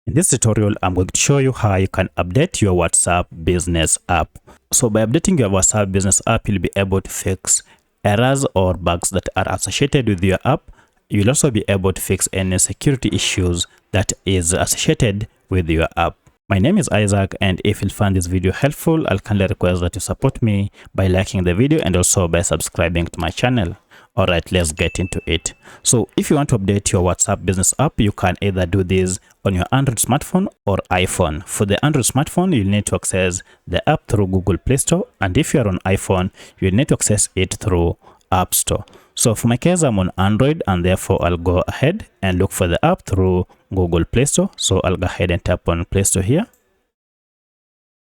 In this tutorial, I'm going to show you how you can update your WhatsApp business app. So by updating your WhatsApp business app, you'll be able to fix errors or bugs that are associated with your app. You'll also be able to fix any security issues that is associated with your app. My name is Isaac, and if you find this video helpful, I'll kindly request that you support me by liking the video and also by subscribing to my channel. Alright, let's get into it. So if you want to update your WhatsApp business app, you can either do this on your Android smartphone or iPhone. For the Android smartphone, you'll need to access the app through Google Play Store, and if you're on iPhone, you'll need to access it through App Store. So for my case, I'm on Android, and therefore I'll go ahead and look for the app through Google Play Store. So I'll go ahead and tap on Play Store here.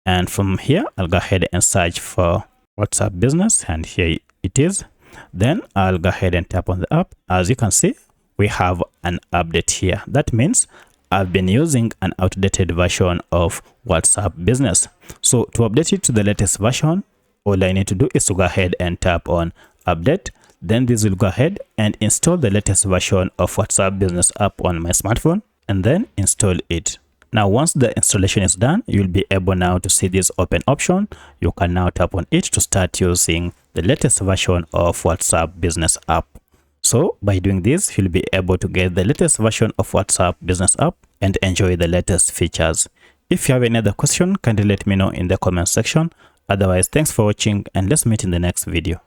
And from here, I'll go ahead and search for WhatsApp Business, and here it is. Then I'll go ahead and tap on the app. As you can see, we have an update here. That means I've been using an outdated version of WhatsApp Business. So to update it to the latest version, all I need to do is to go ahead and tap on Update. Then this will go ahead and install the latest version of WhatsApp Business app on my smartphone and then install it. Now, once the installation is done, you'll be able now to see this open option. You can now tap on it to start using the latest version of WhatsApp Business app. So by doing this, you'll be able to get the latest version of WhatsApp Business app and enjoy the latest features. If you have any other question, kindly let me know in the comment section. Otherwise, thanks for watching, and let's meet in the next video.